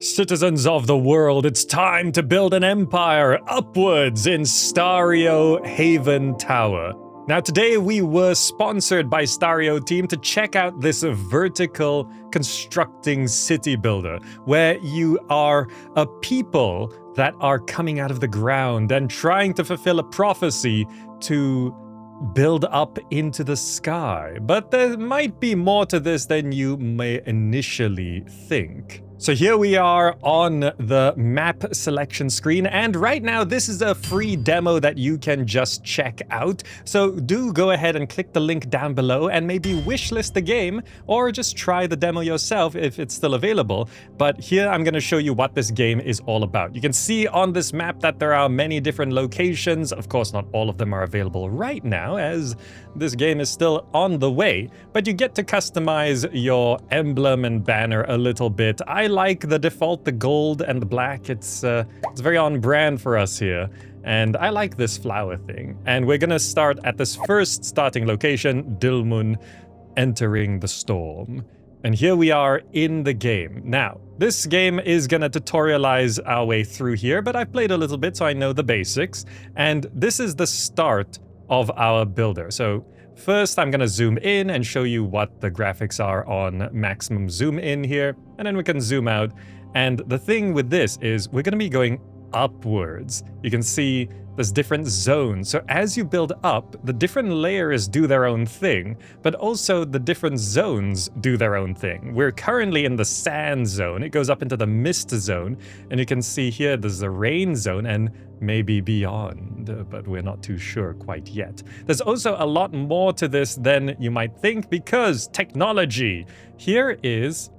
Citizens of the world, it's time to build an empire upwards in STARIO Haven Tower. Now today we were sponsored by STARIO team to check out this vertical constructing city builder, where you are a people that are coming out of the ground and trying to fulfill a prophecy to build up into the sky. But there might be more to this than you may initially think. So here we are on the map selection screen, and right now this is a free demo that you can just check out. So do go ahead and click the link down below and maybe wishlist the game, or just try the demo yourself if it's still available. But here I'm going to show you what this game is all about. You can see on this map that there are many different locations. Of course, not all of them are available right now, as this game is still on the way, but you get to customize your emblem and banner a little bit. I like the default, the gold and the black. It's very on brand for us here. And I like this flower thing. And we're gonna start at this first starting location, Dilmun, entering the storm. And here we are in the game. Now, this game is gonna tutorialize our way through here, but I've played a little bit, so I know the basics. And this is the start of our builder. So first I'm gonna zoom in and show you what the graphics are on maximum zoom in here, and then we can zoom out. And the thing with this is we're gonna be going upwards. You can see there's different zones. So as you build up, the different layers do their own thing, but also the different zones do their own thing. We're currently in the sand zone. It goes up into the mist zone, and you can see here there's the rain zone and maybe beyond, but we're not too sure quite yet. There's also a lot more to this than you might think, because technology. Here is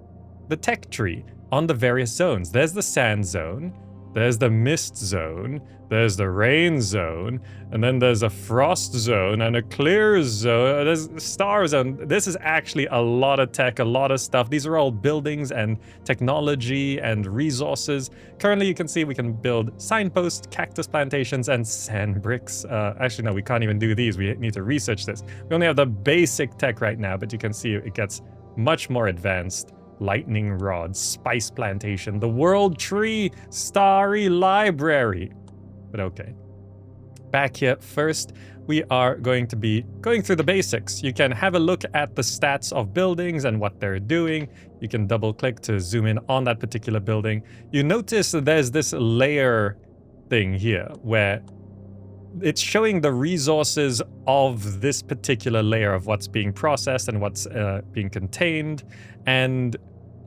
the tech tree on the various zones. There's the sand zone, there's the mist zone, there's the rain zone, and then there's a frost zone and a clear zone, there's a star zone. This is actually a lot of tech, a lot of stuff. These are all buildings and technology and resources. Currently, you can see we can build signposts, cactus plantations, and sand bricks. Actually, no, we can't even do these. We need to research this. We only have the basic tech right now, but you can see it gets much more advanced. Lightning rod, spice plantation, the world tree, starry library. But okay. Back here first, we are going to be going through the basics. You can have a look at the stats of buildings and what they're doing. You can double click to zoom in on that particular building. You notice there's this layer thing here where it's showing the resources of this particular layer of what's being processed and what's being contained. And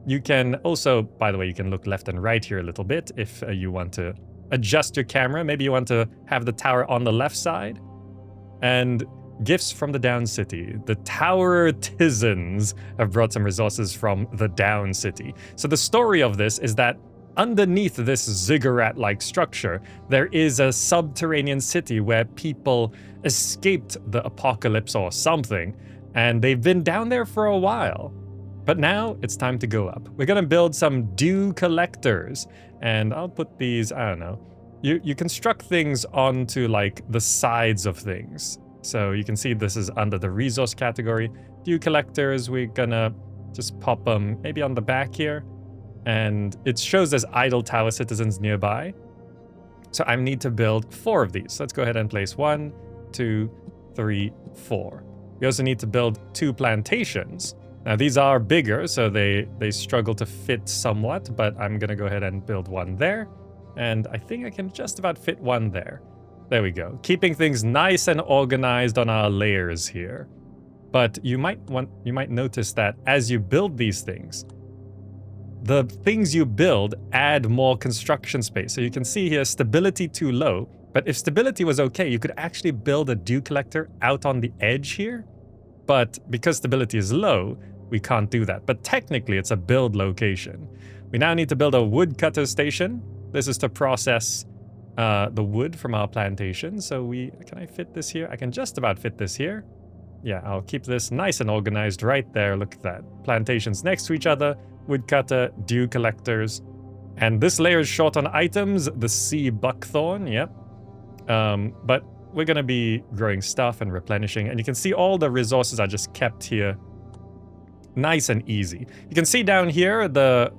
you can also, by the way, you can look left and right here a little bit if you want to adjust your camera. Maybe you want to have the tower on the left side. And gifts from the Down City. The Tower Artisans have brought some resources from the Down City. So the story of this is that underneath this ziggurat-like structure, there is a subterranean city where people escaped the apocalypse or something, and they've been down there for a while. But now it's time to go up. We're gonna build some dew collectors, and I'll put these, I don't know. You construct things onto like the sides of things. So you can see this is under the resource category. Dew collectors, we're gonna just pop them maybe on the back here. And it shows there's idle tower citizens nearby. So I need to build 4 of these. So let's go ahead and place 1, 2, 3, 4. We also need to build 2 plantations. Now these are bigger, so they struggle to fit somewhat, but I'm gonna go ahead and build 1 there. And I think I can just about fit 1 there. There we go. Keeping things nice and organized on our layers here. But you might notice that as you build these things, the things you build add more construction space. So you can see here, stability too low. But if stability was okay, you could actually build a dew collector out on the edge here. But because stability is low, we can't do that. But technically, it's a build location. We now need to build a woodcutter station. This is to process the wood from our plantation. So can I fit this here? I can just about fit this here. Yeah, I'll keep this nice and organized right there. Look at that. Plantations next to each other. Woodcutter, dew collectors. And this layer is short on items. The sea buckthorn, yep. But we're going to be growing stuff and replenishing. And you can see all the resources are just kept here nice and easy. You can see down here the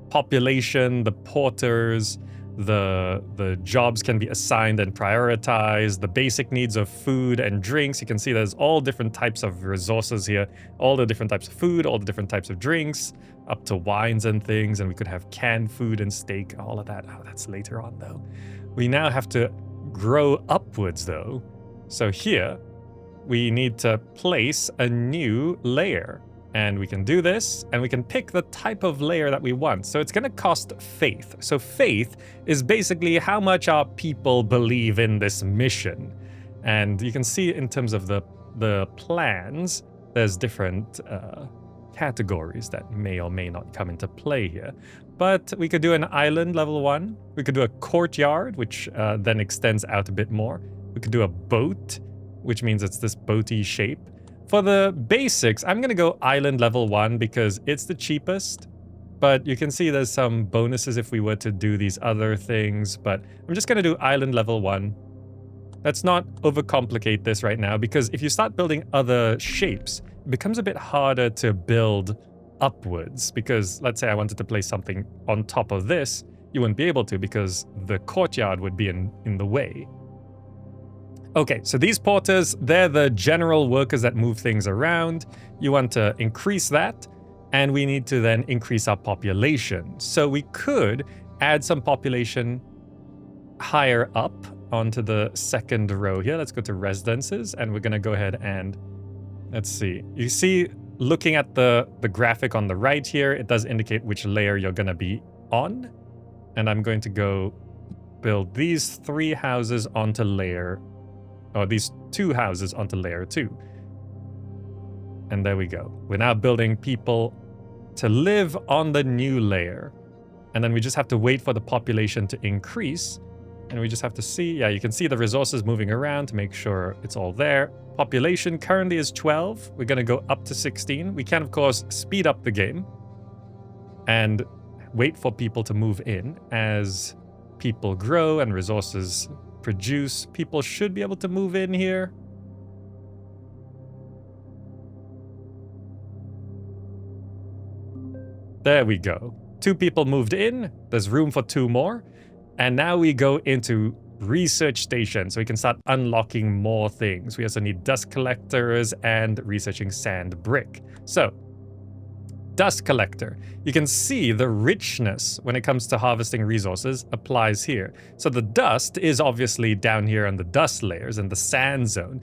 population, the porters, the jobs can be assigned and prioritized, the basic needs of food and drinks. You can see there's all different types of resources here, all the different types of food, all the different types of drinks, up to wines and things, and we could have canned food and steak, all of that. Oh, that's later on though. We now have to grow upwards though. So here, we need to place a new layer. And we can do this, and we can pick the type of layer that we want. So it's going to cost faith. So faith is basically how much our people believe in this mission. And you can see in terms of the plans, there's different categories that may or may not come into play here. But we could do an island level 1. We could do a courtyard, which then extends out a bit more. We could do a boat, which means it's this boaty shape. For the basics, I'm going to go island level 1 because it's the cheapest, but you can see there's some bonuses if we were to do these other things, but I'm just going to do island level 1. Let's not overcomplicate this right now, because if you start building other shapes, it becomes a bit harder to build upwards, because let's say I wanted to place something on top of this, you wouldn't be able to because the courtyard would be in the way. Okay, so these porters, they're the general workers that move things around. You want to increase that, and we need to then increase our population. So we could add some population higher up onto the second row here. Let's go to residences, and we're going to go ahead and, let's see. You see, looking at the graphic on the right here, it does indicate which layer you're going to be on. And I'm going to go build these 3 houses onto layer, or these 2 houses onto layer 2. And there we go. We're now building people to live on the new layer. And then we just have to wait for the population to increase. And we just have to see, yeah, you can see the resources moving around to make sure it's all there. Population currently is 12. We're going to go up to 16. We can, of course, speed up the game and wait for people to move in. As people grow and resources produce, people should be able to move in here. There we go. 2 people moved in. There's room for 2 more. And now we go into research station, so we can start unlocking more things. We also need dust collectors and researching sand brick. So, dust collector. You can see the richness when it comes to harvesting resources applies here. So the dust is obviously down here on the dust layers and the sand zone.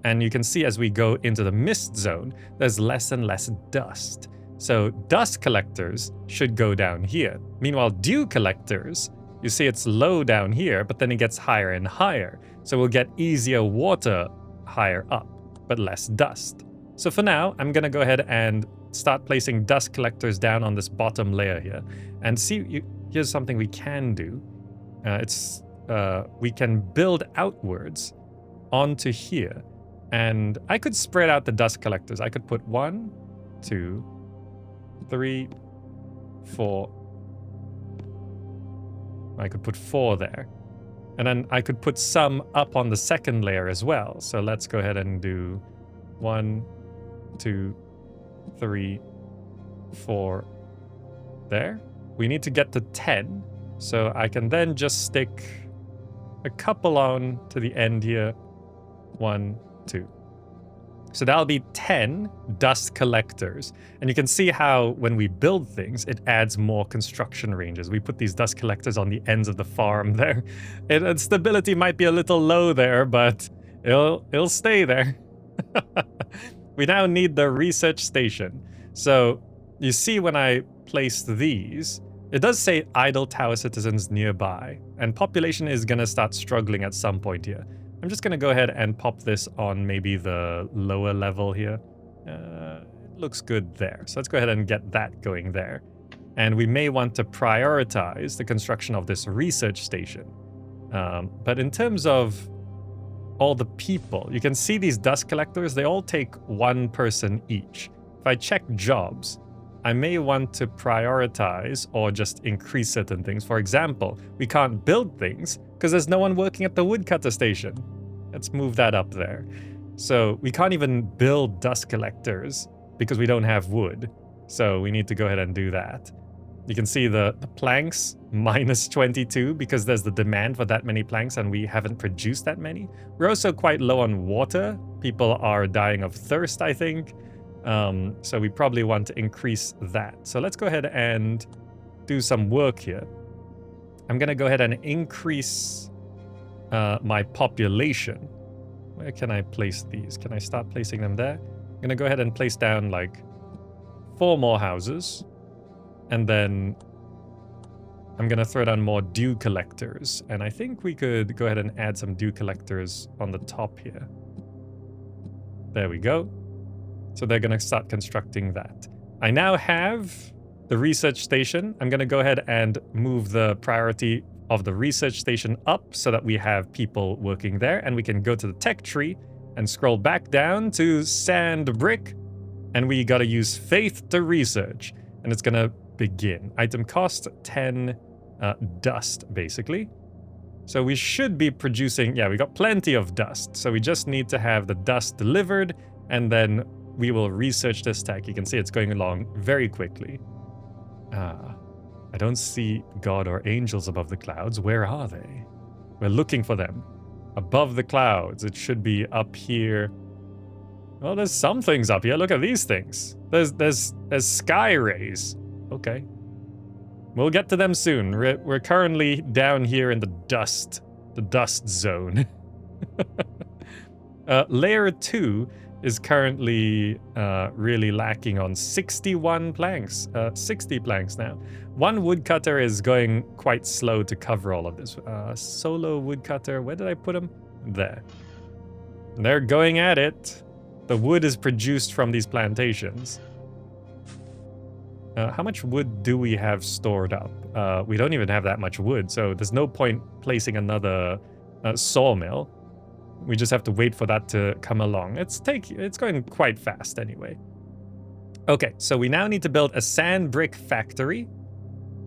And you can see as we go into the mist zone, there's less and less dust. So dust collectors should go down here. Meanwhile, dew collectors, you see it's low down here, but then it gets higher and higher. So we'll get easier water higher up, but less dust. So for now, I'm going to go ahead and start placing dust collectors down on this bottom layer here. And see, here's something we can do. We can build outwards onto here. And I could spread out the dust collectors. I could put 1, 2, 3, 4. I could put 4 there. And then I could put some up on the second layer as well. So let's go ahead and do 1, 2, 3, 4 there. We need to get to 10. So I can then just stick a couple on to the end here. 1, 2. So that'll be 10 dust collectors. And you can see how when we build things, it adds more construction ranges. We put these dust collectors on the ends of the farm there. And stability might be a little low there, but it'll stay there. We now need the research station. So you see when I place these, it does say idle tower citizens nearby. And population is going to start struggling at some point here. I'm just going to go ahead and pop this on maybe the lower level here. It looks good there. So let's go ahead and get that going there. And we may want to prioritize the construction of this research station. But in terms of all the people, you can see these dust collectors, they all take 1 person each. If I check jobs, I may want to prioritize or just increase certain things. For example, we can't build things because there's no one working at the woodcutter station. Let's move that up there. So we can't even build dust collectors because we don't have wood. So we need to go ahead and do that. You can see the planks minus 22 because there's the demand for that many planks and we haven't produced that many. We're also quite low on water. People are dying of thirst, I think. So we probably want to increase that. So let's go ahead and do some work here. I'm going to go ahead and increase my population. Where can I place these? Can I start placing them there? I'm going to go ahead and place down like 4 more houses. And then I'm going to throw down more dew collectors. And I think we could go ahead and add some dew collectors on the top here. There we go. So they're going to start constructing that. I now have the research station. I'm going to go ahead and move the priority of the research station up so that we have people working there. And we can go to the tech tree and scroll back down to sand brick. And we got to use faith to research. And it's going to begin. Item cost 10 dust, basically. So we should be producing, yeah, we got plenty of dust. So we just need to have the dust delivered, and then we will research this tech. You can see it's going along very quickly. I don't see God or angels above the clouds. Where are they? We're looking for them. Above the clouds. It should be up here. Well, there's some things up here. Look at these things. There's sky rays. Okay. We'll get to them soon. We're currently down here in the dust zone. Layer 2 is currently really lacking on 61 planks. 60 planks now. One woodcutter is going quite slow to cover all of this. Solo woodcutter, where did I put him? There. They're going at it. The wood is produced from these plantations. How much wood do we have stored up? We don't even have that much wood, so there's no point placing another sawmill. We just have to wait for that to come along. It's going quite fast anyway. Okay, so we now need to build a sand brick factory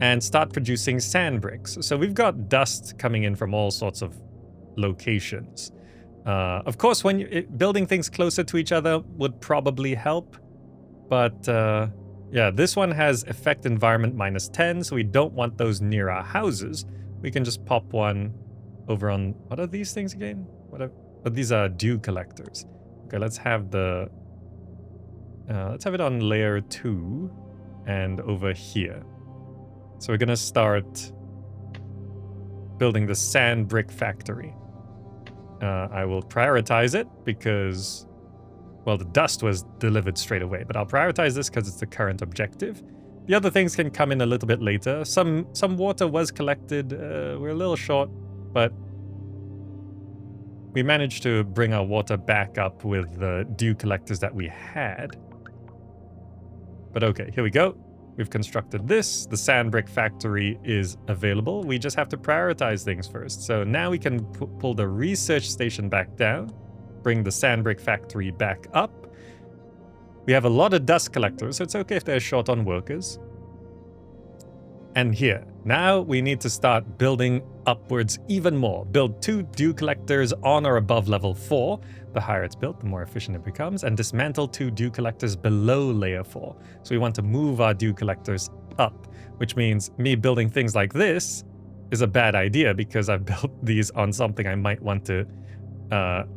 and start producing sand bricks. So we've got dust coming in from all sorts of locations. Of course, when building things closer to each other would probably help, but yeah, this one has effect environment -10, so we don't want those near our houses. We can just pop one over on, what are these things again? But these are dew collectors. Okay, let's have it on layer 2 and over here. So we're gonna start building the sand brick factory. I will prioritize it because, well, the dust was delivered straight away, but I'll prioritize this because it's the current objective. The other things can come in a little bit later. Some water was collected. We're a little short, but we managed to bring our water back up with the dew collectors that we had. But okay, here we go. We've constructed this. The sand brick factory is available. We just have to prioritize things first. So now we can pull the research station back down, bring the sand brick factory back up. We have a lot of dust collectors, so it's okay if they're short on workers. And here, now we need to start building upwards even more. Build 2 dew collectors on or above level 4. The higher it's built, the more efficient it becomes. And dismantle 2 dew collectors below layer 4. So we want to move our dew collectors up, which means me building things like this is a bad idea because I've built these on something I might want to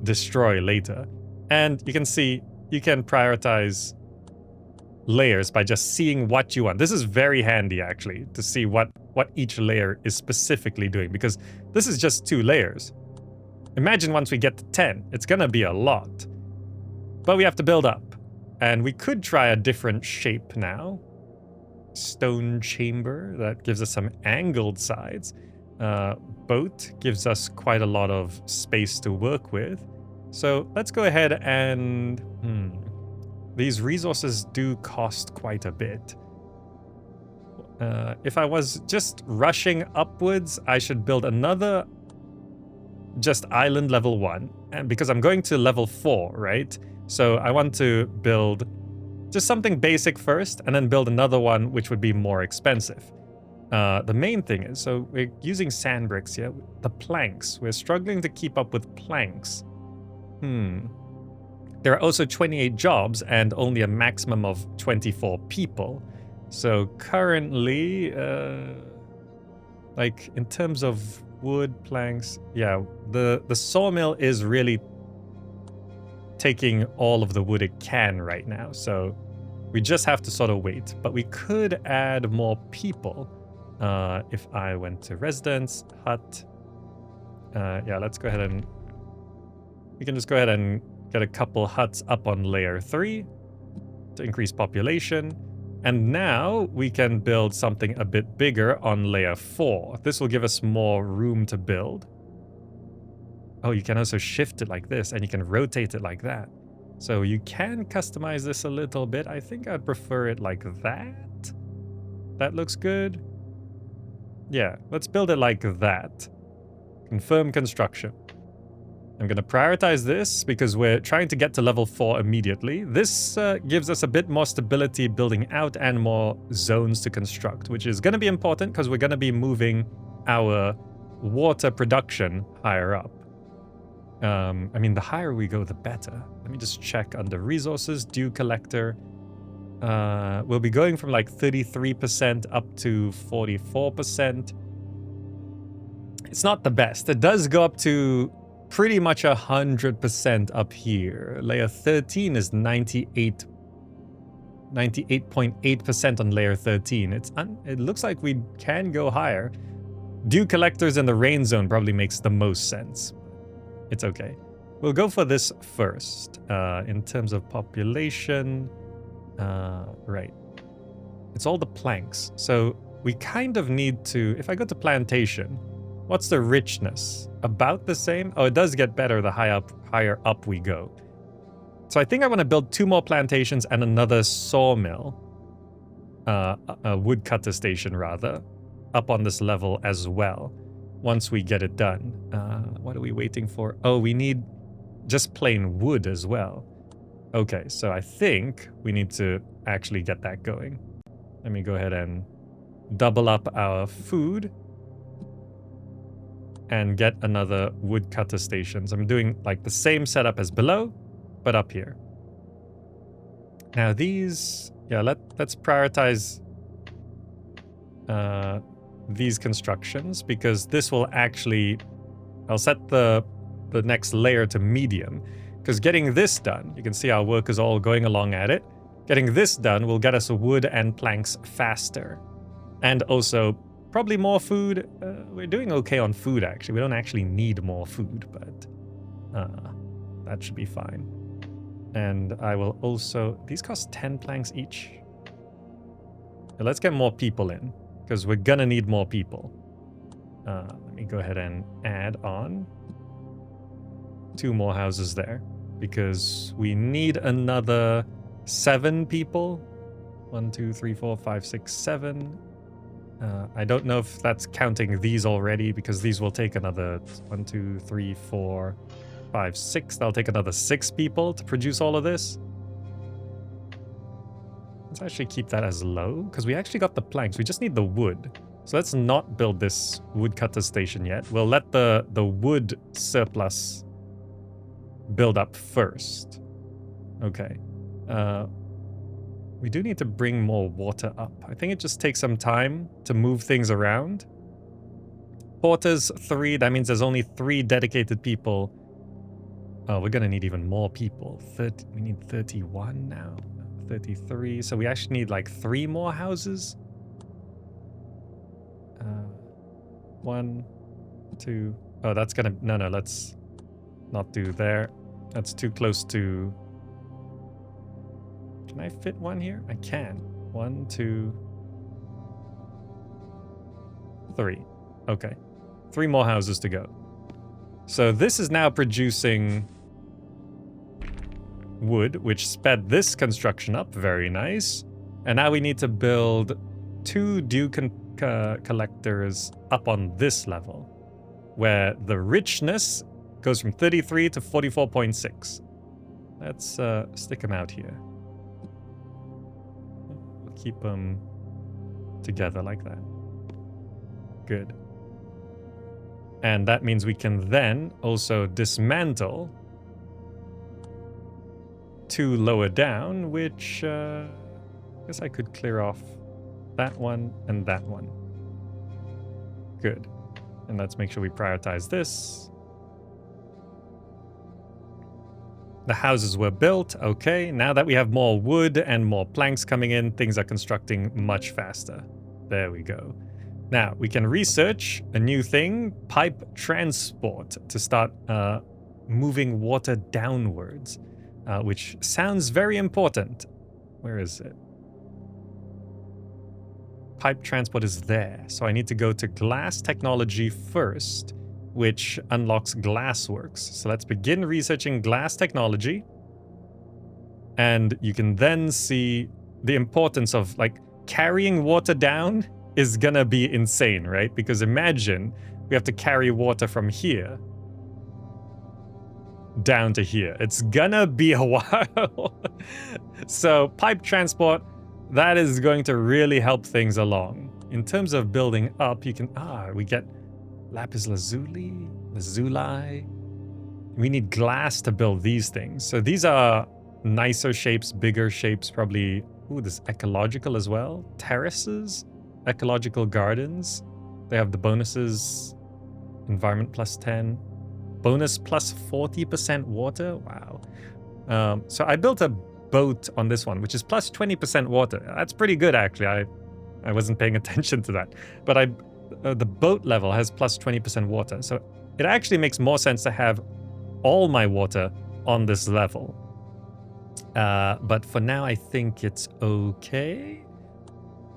destroy later. And you can see, you can prioritize layers by just seeing what you want. This is very handy, actually, to see what each layer is specifically doing, because this is just 2 layers. Imagine once we get to 10, it's gonna be a lot. But we have to build up. And we could try a different shape now. Stone chamber, that gives us some angled sides. Boat gives us quite a lot of space to work with. So let's go ahead and... These resources do cost quite a bit. If I was just rushing upwards, I should build another just island level 1. And because I'm going to level 4, right? So I want to build just something basic first, and then build another one which would be more expensive. The main thing is, so we're using sand bricks here. The planks. We're struggling to keep up with planks. There are also 28 jobs and only a maximum of 24 people. So currently, like in terms of wood, planks, yeah, the sawmill is really taking all of the wood it can right now. So we just have to sort of wait. But we could add more people. If I went to residence, hut. Yeah, let's go ahead and... We can just go ahead and get a couple huts up on layer 3 to increase population. And now we can build something a bit bigger on layer 4. This will give us more room to build. Oh, you can also shift it like this, and you can rotate it like that. So you can customize this a little bit. I think I'd prefer it like that. That looks good. Yeah, let's build it like that. Confirm construction. I'm going to prioritize this because we're trying to get to level 4 immediately. This gives us a bit more stability building out and more zones to construct, which is going to be important because we're going to be moving our water production higher up. I mean, the higher we go, the better. Let me just check under resources, dew collector. We'll be going from like 33% up to 44%. It's not the best. It does go up to pretty much 100% up here. Layer 13 is 98.8% on layer 13. It looks like we can go higher. Dew collectors in the rain zone probably makes the most sense. It's okay. We'll go for this first. In terms of population, right. It's all the planks. So we kind of need to, if I go to plantation, what's the richness? About the same? Oh, it does get better the higher up we go. So I think I want to build 2 more plantations and another sawmill. A woodcutter station, rather. Up on this level as well. Once we get it done. What are we waiting for? Oh, we need just plain wood as well. Okay, so I think we need to actually get that going. Let me go ahead and double up our food. And get another woodcutter stations. I'm doing like the same setup as below, but up here. Now these, yeah, let's prioritize these constructions because this will actually, I'll set the next layer to medium because getting this done, you can see our workers all going along at it. Getting this done will get us wood and planks faster. And also probably more food. We're doing okay on food, actually. We don't actually need more food, but that should be fine. And I will also... These cost 10 planks each. Let's get more people in, because we're gonna need more people. Let me go ahead and add on 2 more houses there, because we need another 7 people. 1, 2, 3, 4, 5, 6, 7... I don't know if that's counting these already, because these will take another 1, 2, 3, 4, 5, 6. That'll take another 6 people to produce all of this. Let's actually keep that as low, because we actually got the planks. We just need the wood. So let's not build this woodcutter station yet. We'll let the wood surplus build up first. Okay. We do need to bring more water up. I think it just takes some time to move things around. Porters 3, that means there's only 3 dedicated people. Oh, we're gonna need even more people. We need 31 now. 33, so we actually need like 3 more houses. 1, 2, oh, that's gonna, no, let's not do there. That's too close to... Can I fit one here? I can. 1, 2, 3. Okay. 3 more houses to go. So this is now producing wood, which sped this construction up. Very nice. And now we need to build 2 dew collectors up on this level, where the richness goes from 33 to 44.6. Let's stick them out here. Keep them together like that. Good. And that means we can then also dismantle 2 lower down, which I guess I could clear off that one, and that one. Good. And let's make sure we prioritize this. The houses were built. Okay, now that we have more wood and more planks coming in, things are constructing much faster. There we go. Now, we can research a new thing, pipe transport, to start moving water downwards, which sounds very important. Where is it? Pipe transport is there. So I need to go to glass technology first, which unlocks glassworks. So let's begin researching glass technology. And you can then see the importance of, like, carrying water down is gonna be insane, right? Because imagine we have to carry water from here down to here. It's gonna be a while. So pipe transport, that is going to really help things along. In terms of building up, you can, we get lapis lazuli. We need glass to build these things. So these are nicer shapes, bigger shapes, probably, this ecological as well. Terraces, ecological gardens. They have the bonuses, environment +10, bonus +40% water. Wow. So I built a boat on this one, which is +20% water. That's pretty good, actually. I wasn't paying attention to that. But the boat level has +20% water. So it actually makes more sense to have all my water on this level. But for now, I think it's okay.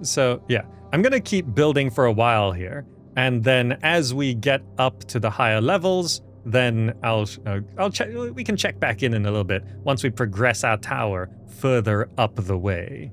So yeah, I'm gonna keep building for a while here. And then as we get up to the higher levels, then I'll check. We can check back in a little bit once we progress our tower further up the way.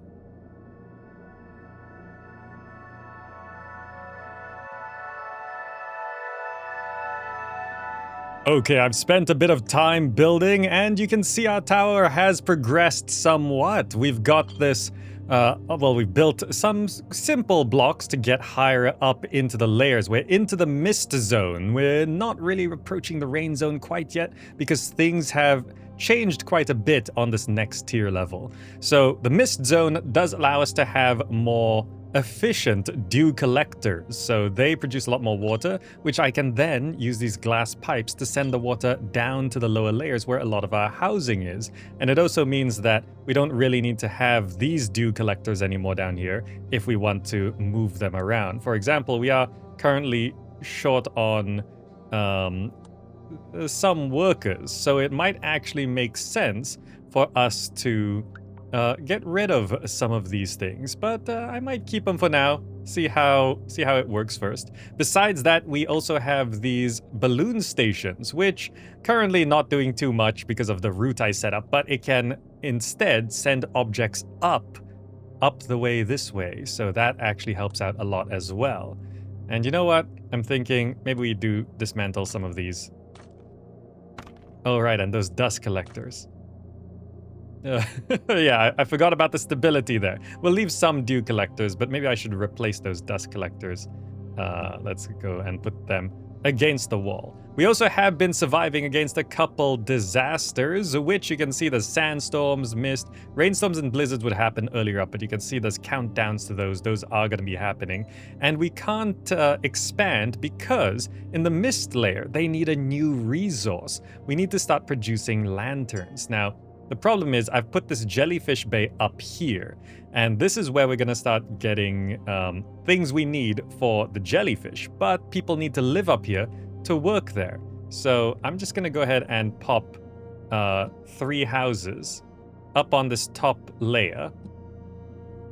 Okay, I've spent a bit of time building, and you can see our tower has progressed somewhat. We've got this, we've built some simple blocks to get higher up into the layers. We're into the mist zone. We're not really approaching the rain zone quite yet because things have changed quite a bit on this next tier level. So the mist zone does allow us to have more efficient dew collectors, so they produce a lot more water, which I can then use these glass pipes to send the water down to the lower layers where a lot of our housing is. And it also means that we don't really need to have these dew collectors anymore down here if we want to move them around. For example, we are currently short on some workers, so it might actually make sense for us to get rid of some of these things, but I might keep them for now. See how it works first. Besides that, we also have these balloon stations, which currently not doing too much because of the route I set up, but it can instead send objects up the way this way. So that actually helps out a lot as well. And you know what? I'm thinking maybe we do dismantle some of these. Oh, right, and those dust collectors. Yeah, I forgot about the stability there. We'll leave some dew collectors, but maybe I should replace those dust collectors. Let's go and put them against the wall. We also have been surviving against a couple disasters, which you can see the sandstorms, mist, rainstorms and blizzards would happen earlier up, but you can see there's countdowns to those. Those are going to be happening. And we can't expand because in the mist layer, they need a new resource. We need to start producing lanterns. Now, the problem is I've put this jellyfish bay up here, and this is where we're going to start getting things we need for the jellyfish, but people need to live up here to work there. So I'm just going to go ahead and pop 3 houses up on this top layer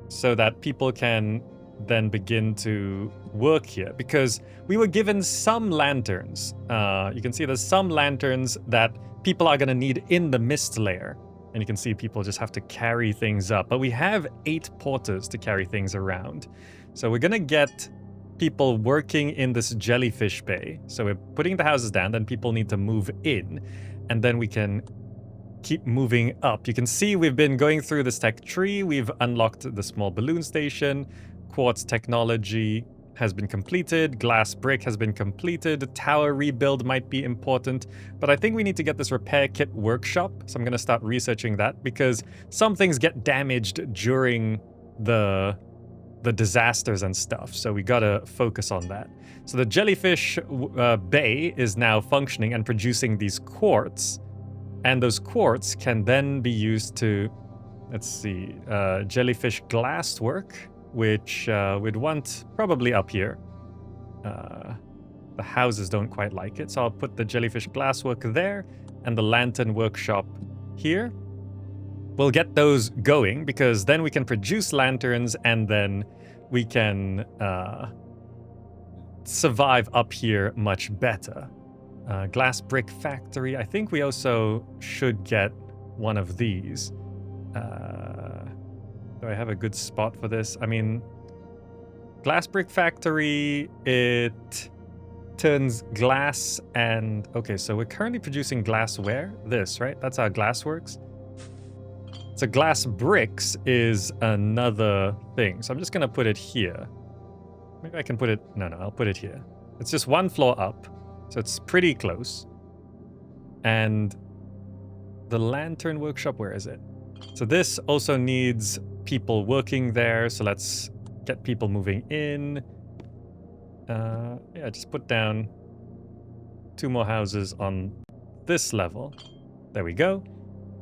so that people can then begin to work here, because we were given some lanterns. You can see there's some lanterns that people are going to need in the mist layer. And you can see people just have to carry things up. But we have 8 porters to carry things around. So we're going to get people working in this jellyfish bay. So we're putting the houses down, then people need to move in. And then we can keep moving up. You can see we've been going through this tech tree. We've unlocked the small balloon station. Quartz technology has been completed. Glass brick has been completed. Tower rebuild might be important, but I think we need to get this repair kit workshop. So I'm going to start researching that because some things get damaged during the the disasters and stuff. So we gotta focus on that. So the jellyfish bay is now functioning and producing these quartz. And those quartz can then be used to, let's see, jellyfish glasswork, which we'd want probably up here. The houses don't quite like it, so I'll put the jellyfish glasswork there and the lantern workshop here. We'll get those going because then we can produce lanterns and then we can survive up here much better. Glass brick factory. I think we also should get one of these. Do I have a good spot for this? I mean, glass brick factory, it turns glass and... Okay, so we're currently producing glassware. This, right? That's how glass works. So glass bricks is another thing. So I'm just going to put it here. Maybe I can put it... No, I'll put it here. It's just one floor up. So it's pretty close. And the lantern workshop, where is it? So this also needs people working there. So let's get people moving in. Yeah, just put down 2 more houses on this level. There we go.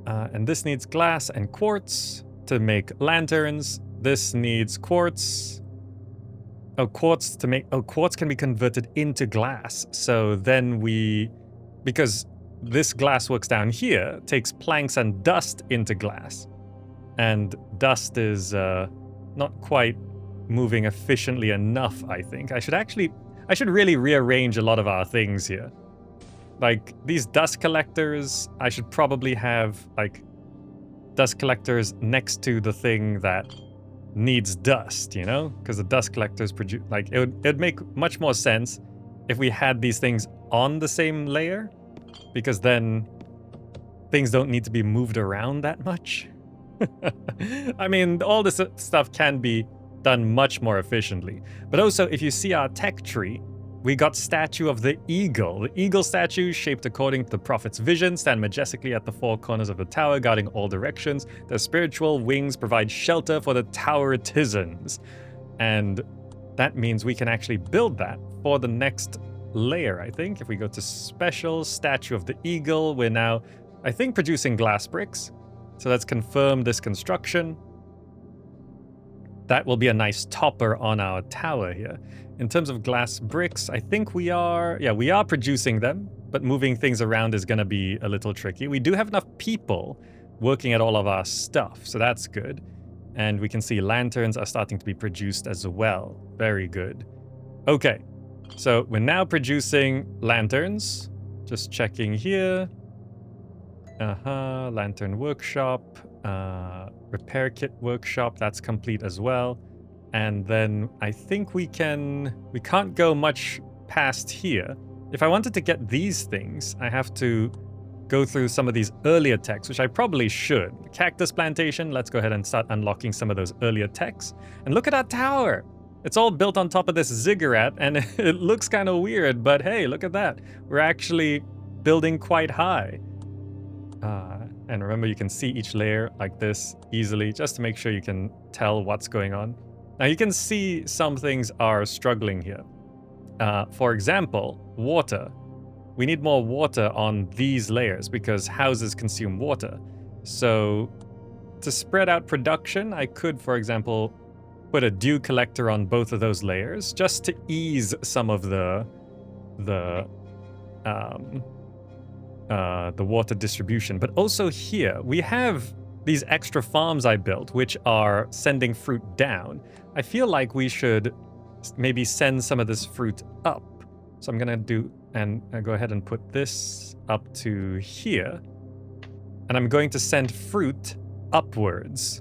And this needs glass and quartz to make lanterns. This needs quartz. Oh, quartz to make... Oh, quartz can be converted into glass. So then because this glass works down here, takes planks and dust into glass. And dust is not quite moving efficiently enough, I think. I should really rearrange a lot of our things here. Like, these dust collectors, I should probably have, like, dust collectors next to the thing that needs dust, you know? Because the dust collectors produce... Like, it would make much more sense if we had these things on the same layer, because then things don't need to be moved around that much. I mean, all this stuff can be done much more efficiently. But also, if you see our tech tree, we got statue of the eagle. The eagle statue, shaped according to the prophet's vision, stand majestically at the 4 corners of the tower, guarding all directions. Their spiritual wings provide shelter for the tower-tisans. And that means we can actually build that for the next layer, I think. If we go to special, statue of the eagle, we're now, I think, producing glass bricks. So let's confirm this construction. That will be a nice topper on our tower here. In terms of glass bricks, I think we are producing them, but moving things around is going to be a little tricky. We do have enough people working at all of our stuff, so that's good. And we can see lanterns are starting to be produced as well. Very good. Okay, so we're now producing lanterns. Just checking here. Lantern workshop. Repair kit workshop, that's complete as well. And then I think we can't go much past here. If I wanted to get these things, I have to go through some of these earlier techs, which I probably should. Cactus plantation, let's go ahead and start unlocking some of those earlier techs. And look at our tower! It's all built on top of this ziggurat, and it looks kind of weird, but hey, look at that. We're actually building quite high. And remember, you can see each layer like this easily, just to make sure you can tell what's going on. Now, you can see some things are struggling here. For example, water. We need more water on these layers because houses consume water. So to spread out production, I could, for example, put a dew collector on both of those layers just to ease some of the water distribution. But also here, we have these extra farms I built, which are sending fruit down. I feel like we should maybe send some of this fruit up. So I'm gonna go ahead and put this up to here. And I'm going to send fruit upwards.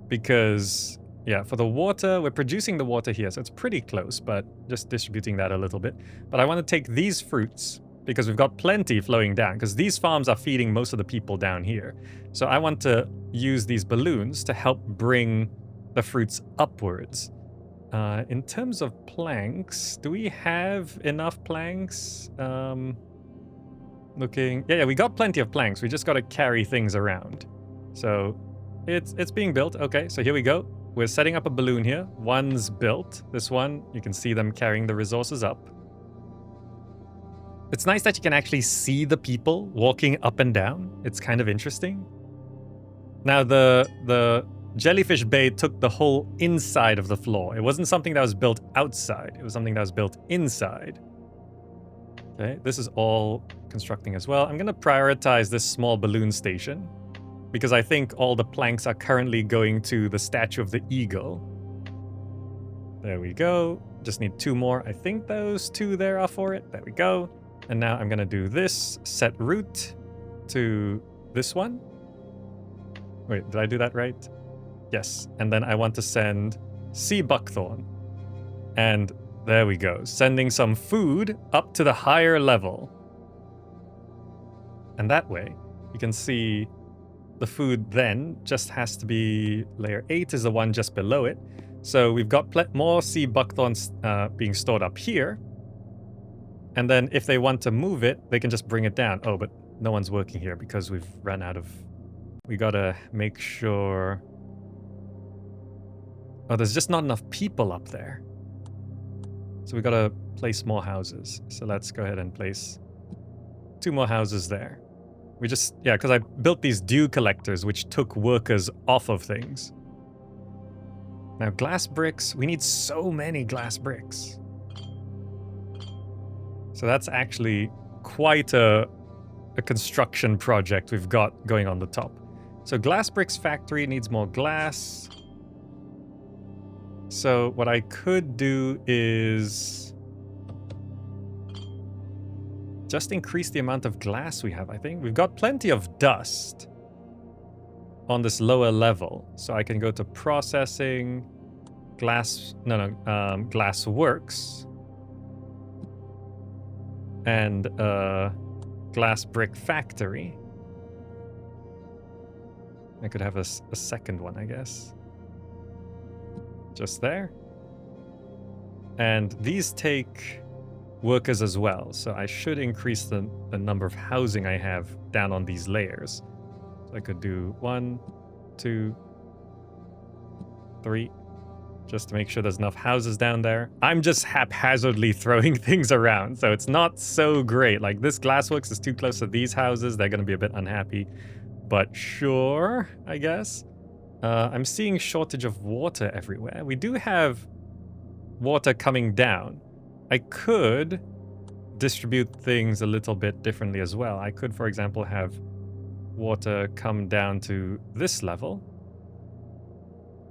Because, yeah, for the water, we're producing the water here, so it's pretty close, but just distributing that a little bit. But I want to take these fruits, because we've got plenty flowing down, because these farms are feeding most of the people down here. So I want to use these balloons to help bring the fruits upwards. In terms of planks, do we have enough planks? Yeah, we got plenty of planks. We just got to carry things around. So it's being built. Okay, so here we go. we're setting up a balloon here. One's built. This one, you can see them carrying the resources up. It's nice that you can actually see the people walking up and down. It's kind of interesting. Now, the jellyfish bay took the whole inside of the floor. It wasn't something that was built outside. It was something that was built inside. Okay, this is all constructing as well. I'm going to prioritize this small balloon station because I think all the planks are currently going to the statue of the eagle. There we go. Just need 2 more. I think those 2 there are for it. There we go. And now I'm going to do this. Set route to this one. Wait, did I do that right? Yes. And then I want to send sea buckthorn. And there we go. Sending some food up to the higher level. And that way, you can see the food then just has to be layer 8 is the one just below it. So we've got more sea buckthorns being stored up here. And then if they want to move it, they can just bring it down. Oh, but no one's working here because we've run out of... We gotta make sure... Oh, there's just not enough people up there. So we gotta place more houses. So let's go ahead and place 2 more houses there. We just... Yeah, because I built these dew collectors, which took workers off of things. Now, glass bricks. We need so many glass bricks. So that's actually quite a construction project we've got going on the top. So glass bricks factory needs more glass. So what I could do is just increase the amount of glass we have, I think. We've got plenty of dust on this lower level. So I can go to processing, glass works. And glass brick factory. I could have a second one, I guess. Just there. And these take workers as well, so I should increase the number of housing I have down on these layers. So I could do 1, 2, 3. Just to make sure there's enough houses down there. I'm just haphazardly throwing things around, so it's not so great. Like, this glassworks is too close to these houses. They're going to be a bit unhappy. But sure, I guess. I'm seeing shortage of water everywhere. We do have water coming down. I could distribute things a little bit differently as well. I could, for example, have water come down to this level.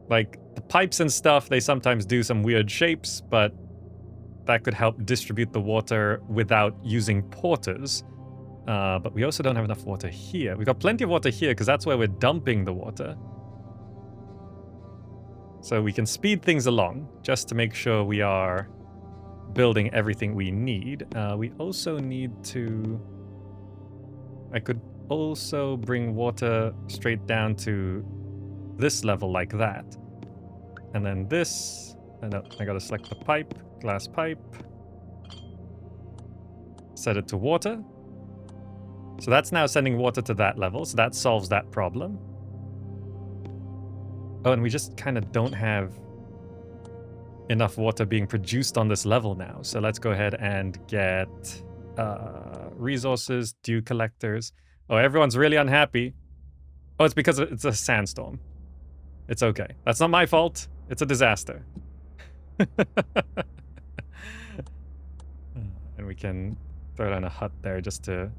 Like, the pipes and stuff, they sometimes do some weird shapes, but that could help distribute the water without using porters. But we also don't have enough water here. We've got plenty of water here because that's where we're dumping the water. So we can speed things along just to make sure we are building everything we need. We also need to... I could also bring water straight down to this level like that. And then this, and I gotta select the pipe, glass pipe. Set it to water. So that's now sending water to that level, so that solves that problem. Oh, and we just kind of don't have enough water being produced on this level now. So let's go ahead and get resources, dew collectors. Oh, everyone's really unhappy. Oh, it's because it's a sandstorm. It's okay. That's not my fault. It's a disaster. And we can throw down a hut there just to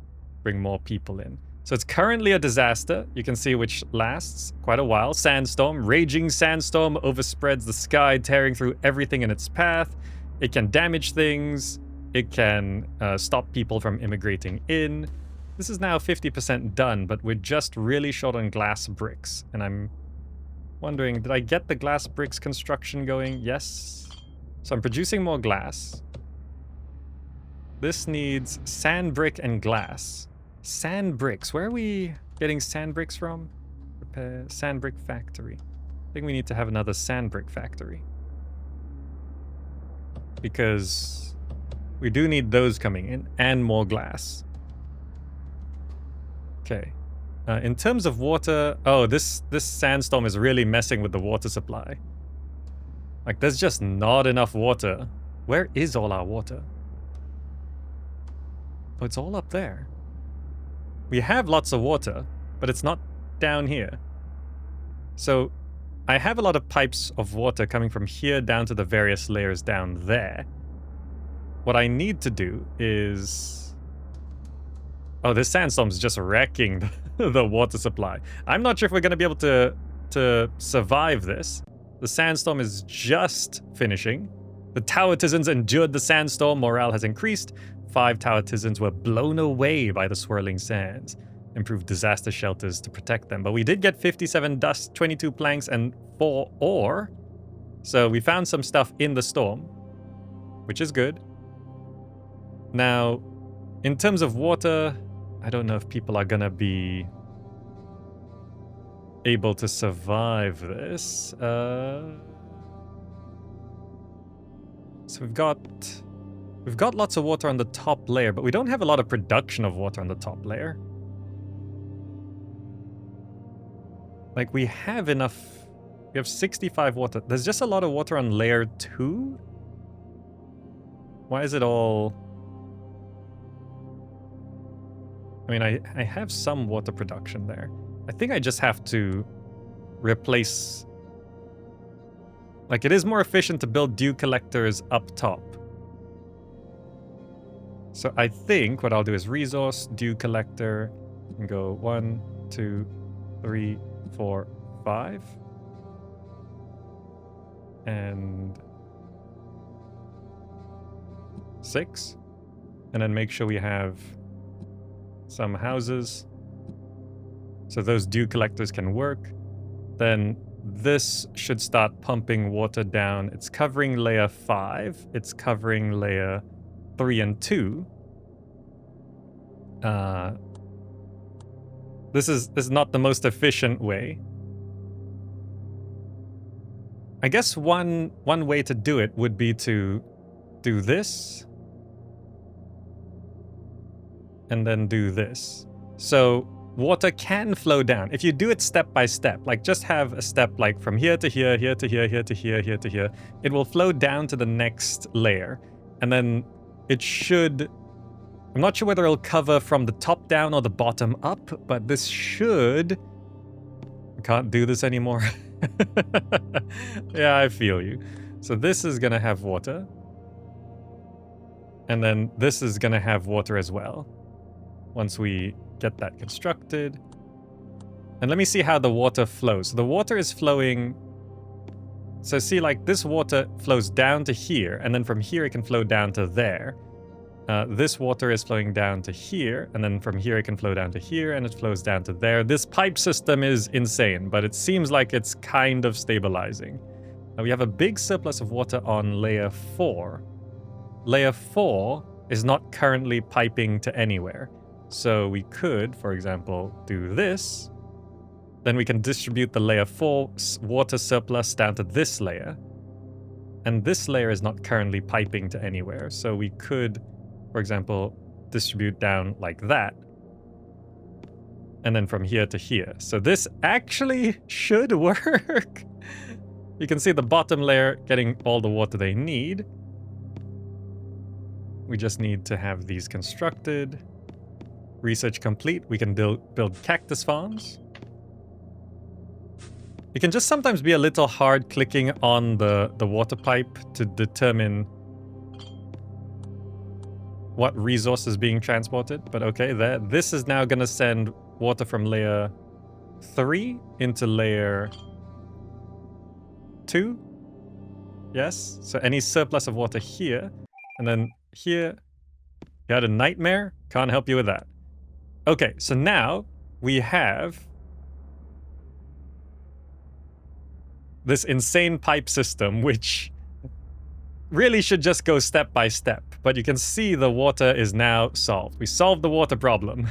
bring more people in. So it's currently a disaster. You can see which lasts quite a while. Sandstorm. Raging sandstorm overspreads the sky, tearing through everything in its path. It can damage things. It can stop people from immigrating in. This is now 50% done, but we're just really short on glass bricks. And I'm wondering, did I get the glass bricks construction going? Yes. So I'm producing more glass. This needs sand brick and glass. Sand bricks. Where are we getting sand bricks from? Repair sand brick factory. I think we need to have another sand brick factory. Because we do need those coming in and more glass. Okay. In terms of water, oh, this sandstorm is really messing with the water supply. Like, there's just not enough water. Where is all our water? Oh, it's all up there. We have lots of water, but it's not down here. So I have a lot of pipes of water coming from here down to the various layers down there. What I need to do is... Oh, this sandstorm's just wrecking the water supply. I'm not sure if we're going to be able to survive this. The sandstorm is just finishing. The tower tisans endured the sandstorm. Morale has increased. 5 tower tisans were blown away by the swirling sands. Improved disaster shelters to protect them. But we did get 57 dust, 22 planks, and 4 ore. So we found some stuff in the storm, which is good. Now, in terms of water, I don't know if people are gonna be able to survive this. So we've got lots of water on the top layer, but we don't have a lot of production of water on the top layer. Like, we have enough... We have 65 water. There's just a lot of water on layer 2? Why is it all... I mean, I have some water production there. I think I just have to replace... Like, it is more efficient to build dew collectors up top. So I think what I'll do is resource, dew collector, and go 1, 2, 3, 4, 5. And 6. And then make sure we have some houses. So those dew collectors can work. Then this should start pumping water down. It's covering layer 5. It's covering layer 3 and 2. This is not the most efficient way. I guess one way to do it would be to do this. And then do this. So water can flow down. If you do it step by step, like just have a step like from here to here, here to here, here to here, here to here, it will flow down to the next layer. And then it should... I'm not sure whether it'll cover from the top down or the bottom up, but this should... I can't do this anymore. Yeah, I feel you. So this is gonna have water. And then this is gonna have water as well. Once we get that constructed. And let me see how the water flows. The water is flowing... So see, like, this water flows down to here, and then from here it can flow down to there. This water is flowing down to here, and then from here it can flow down to here, and it flows down to there. This pipe system is insane, but it seems like it's kind of stabilizing. We have a big surplus of water on layer 4. Layer 4 is not currently piping to anywhere. So we could, for example, do this. Then we can distribute the layer 4 water surplus down to this layer. And this layer is not currently piping to anywhere. So we could, for example, distribute down like that. And then from here to here. So this actually should work. You can see the bottom layer getting all the water they need. We just need to have these constructed. Research complete. We can build cactus farms. It can just sometimes be a little hard clicking on the water pipe to determine what resource is being transported. But okay, there. This is now going to send water from layer 3 into layer 2. Yes. So any surplus of water here. And then here. You had a nightmare? Can't help you with that. Okay, so now we have this insane pipe system, which really should just go step by step. But you can see the water is now solved. We solved the water problem.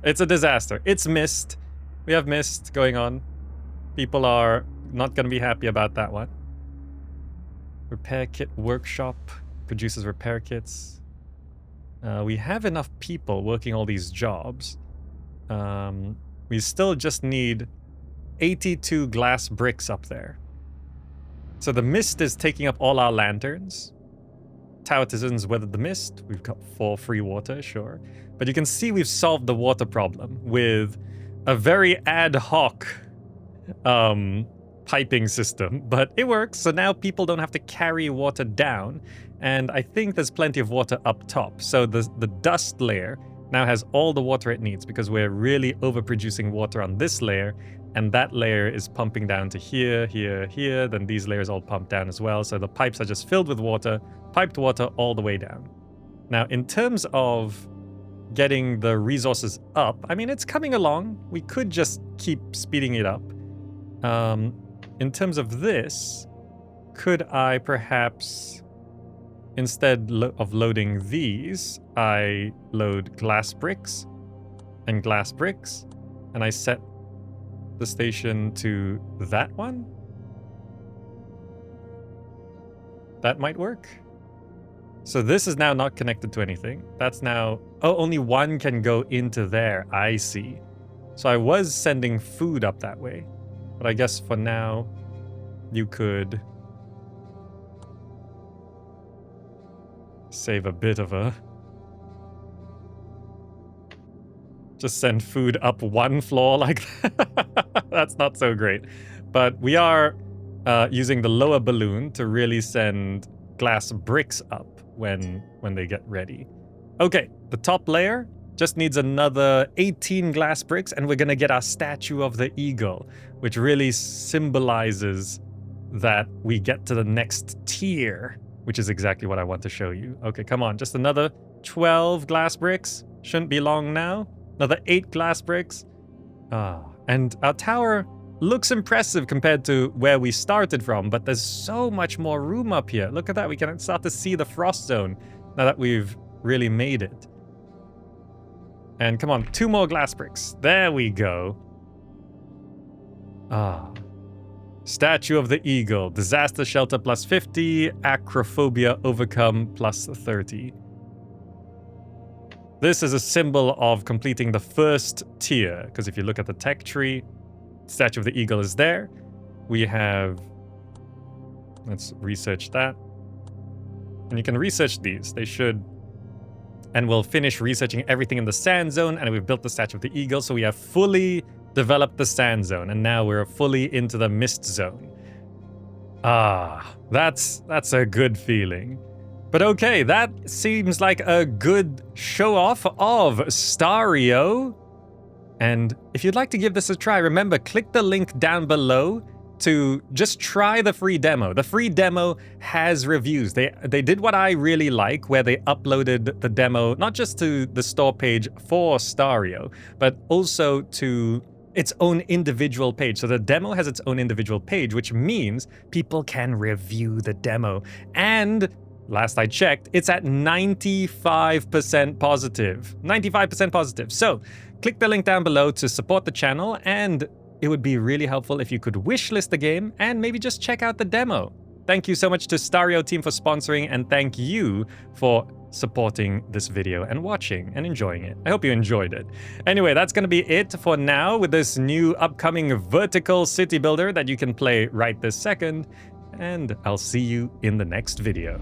It's a disaster. It's mist. We have mist going on. People are not going to be happy about that one. Repair kit workshop produces repair kits. We have enough people working all these jobs. We still just need 82 glass bricks up there. So the mist is taking up all our lanterns. Tower Citizens weathered the mist. We've got 4 free water, sure. But you can see we've solved the water problem with a very ad hoc piping system, but it works. So now people don't have to carry water down, and I think there's plenty of water up top. So the dust layer now has all the water it needs because we're really overproducing water on this layer, and that layer is pumping down to here, here, here. Then these layers all pump down as well. So the pipes are just filled with water, piped water all the way down. Now, in terms of getting the resources up, I mean, it's coming along. We could just keep speeding it up. In terms of this, could I perhaps, instead of loading these, I load glass bricks, and I set the station to that one? That might work. So this is now not connected to anything. That's now... Oh, only one can go into there. I see. So I was sending food up that way. But I guess for now, you could save a bit of a... Just send food up one floor like that. That's not so great. But we are using the lower balloon to really send glass bricks up when they get ready. Okay, the top layer just needs another 18 glass bricks, and we're gonna get our statue of the eagle, which really symbolizes that we get to the next tier, which is exactly what I want to show you. Okay, come on, just another 12 glass bricks. Shouldn't be long now. Another 8 glass bricks. And our tower looks impressive compared to where we started from, but there's so much more room up here. Look at that, we can start to see the frost zone now that we've really made it. And come on, 2 more glass bricks. There we go. Statue of the Eagle. Disaster shelter plus 50. Acrophobia overcome plus 30. This is a symbol of completing the first tier, because if you look at the tech tree, Statue of the Eagle is there. We have... Let's research that. And you can research these. They should... And we'll finish researching everything in the sand zone, and we've built the Statue of the Eagle, so we have fully developed the sand zone, and now we're fully into the mist zone. That's a good feeling. But okay, that seems like a good show-off of STARIO. And if you'd like to give this a try, remember, click the link down below to just try the free demo. The free demo has reviews. They did what I really like, where they uploaded the demo, not just to the store page for STARIO, but also to its own individual page. So the demo has its own individual page, which means people can review the demo. And last I checked, it's at 95% positive. 95% positive. So click the link down below to support the channel, and it would be really helpful if you could wishlist the game and maybe just check out the demo. Thank you so much to STARIO team for sponsoring, and thank you for supporting this video and watching and enjoying it. I hope you enjoyed it. Anyway, that's going to be it for now with this new upcoming vertical city builder that you can play right this second, and I'll see you in the next video.